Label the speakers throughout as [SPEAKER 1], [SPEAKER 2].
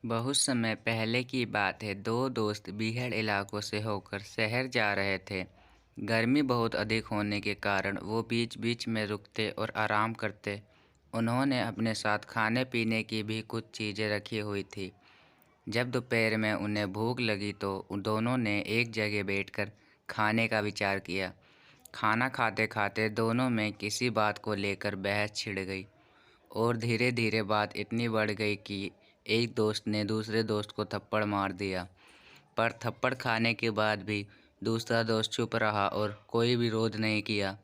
[SPEAKER 1] बहुत समय पहले की बात है। दो दोस्त बीहड़ इलाकों से होकर शहर जा रहे थे। गर्मी बहुत अधिक होने के कारण वो बीच बीच में रुकते और आराम करते। उन्होंने अपने साथ खाने पीने की भी कुछ चीज़ें रखी हुई थी। जब दोपहर में उन्हें भूख लगी तो उन दोनों ने एक जगह बैठकर खाने का विचार किया। खाना खाते खाते दोनों में किसी बात को लेकर बहस छिड़ गई और धीरे धीरे बात इतनी बढ़ गई कि एक दोस्त ने दूसरे दोस्त को थप्पड़ मार दिया। पर थप्पड़ खाने के बाद भी दूसरा दोस्त चुप रहा और कोई विरोध नहीं किया।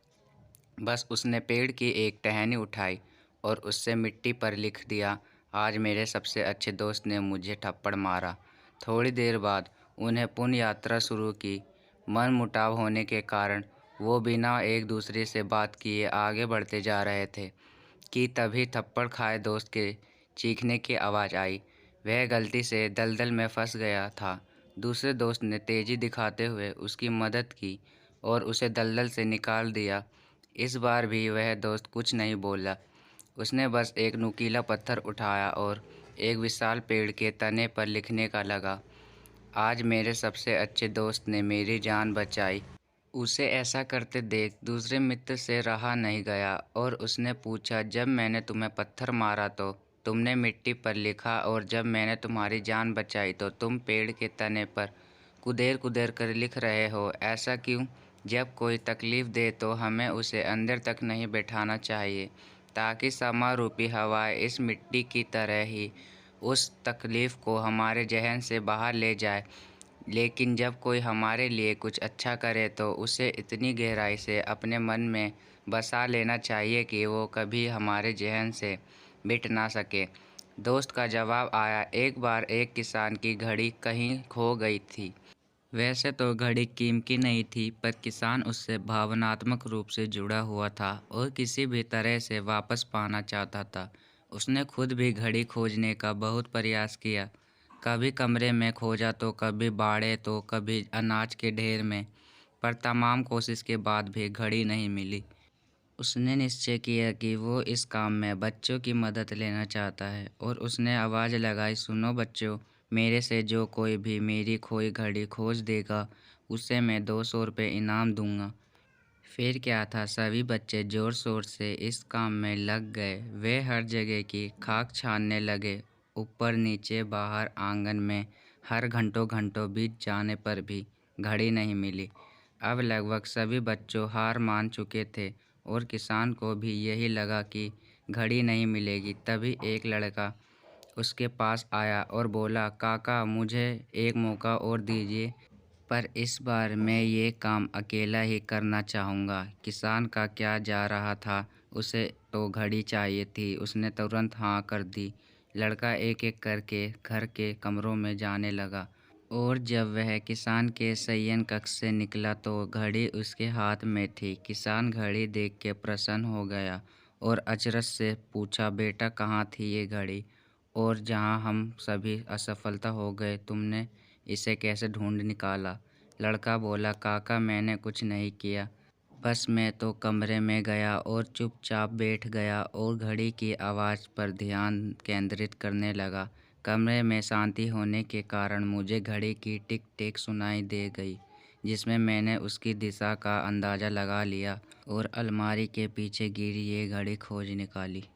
[SPEAKER 1] बस उसने पेड़ की एक टहनी उठाई और उससे मिट्टी पर लिख दिया, आज मेरे सबसे अच्छे दोस्त ने मुझे थप्पड़ मारा। थोड़ी देर बाद उन्हें पुनः यात्रा शुरू की। मनमुटाव होने के कारण वो बिना एक दूसरे से बात किए आगे बढ़ते जा रहे थे कि तभी थप्पड़ खाए दोस्त के चीखने की आवाज़ आई। वह गलती से दलदल में फंस गया था। दूसरे दोस्त ने तेज़ी दिखाते हुए उसकी मदद की और उसे दलदल से निकाल दिया। इस बार भी वह दोस्त कुछ नहीं बोला। उसने बस एक नुकीला पत्थर उठाया और एक विशाल पेड़ के तने पर लिखने का लगा, आज मेरे सबसे अच्छे दोस्त ने मेरी जान बचाई। उसे ऐसा करते देख दूसरे मित्र से रहा नहीं गया और उसने पूछा, जब मैंने तुम्हें पत्थर मारा तो तुमने मिट्टी पर लिखा और जब मैंने तुम्हारी जान बचाई तो तुम पेड़ के तने पर कुदेर कुदेर कर लिख रहे हो, ऐसा क्यों? जब कोई तकलीफ़ दे तो हमें उसे अंदर तक नहीं बैठाना चाहिए ताकि समारूपी हवाएं इस मिट्टी की तरह ही उस तकलीफ़ को हमारे जहन से बाहर ले जाए। लेकिन जब कोई हमारे लिए कुछ अच्छा करे तो उसे इतनी गहराई से अपने मन में बसा लेना चाहिए कि वो कभी हमारे ज़हन से मिट ना सके। दोस्त का जवाब आया, एक बार एक किसान की घड़ी कहीं खो गई थी। वैसे तो घड़ी कीमती नहीं थी, पर किसान उससे भावनात्मक रूप से जुड़ा हुआ था और किसी भी तरह से वापस पाना चाहता था। उसने खुद भी घड़ी खोजने का बहुत प्रयास किया। कभी कमरे में खोजा तो कभी बाड़े तो कभी अनाज के ढेर में, पर तमाम कोशिश के बाद भी घड़ी नहीं मिली। उसने निश्चय किया कि वो इस काम में बच्चों की मदद लेना चाहता है और उसने आवाज़ लगाई, सुनो बच्चों, मेरे से जो कोई भी मेरी खोई घड़ी खोज देगा उसे मैं 200 रुपये इनाम दूंगा। फिर क्या था, सभी बच्चे ज़ोर शोर से इस काम में लग गए। वे हर जगह की खाक छानने लगे, ऊपर नीचे बाहर आंगन में। हर घंटों घंटों बीत जाने पर भी घड़ी नहीं मिली। अब लगभग सभी बच्चों हार मान चुके थे और किसान को भी यही लगा कि घड़ी नहीं मिलेगी। तभी एक लड़का उसके पास आया और बोला, काका मुझे एक मौका और दीजिए, पर इस बार मैं ये काम अकेला ही करना चाहूँगा। किसान का क्या जा रहा था, उसे तो घड़ी चाहिए थी। उसने तुरंत हाँ कर दी। लड़का एक एक करके घर के कमरों में जाने लगा और जब वह किसान के शयन कक्ष से निकला तो घड़ी उसके हाथ में थी। किसान घड़ी देख के प्रसन्न हो गया और अचरज से पूछा, बेटा कहाँ थी ये घड़ी, और जहाँ हम सभी असफलता हो गए तुमने इसे कैसे ढूंढ निकाला? लड़का बोला, काका मैंने कुछ नहीं किया, बस मैं तो कमरे में गया और चुपचाप बैठ गया और घड़ी की आवाज़ पर ध्यान केंद्रित करने लगा। कमरे में शांति होने के कारण मुझे घड़ी की टिक टिक सुनाई दे गई, जिसमें मैंने उसकी दिशा का अंदाज़ा लगा लिया और अलमारी के पीछे गिरी ये घड़ी खोज निकाली।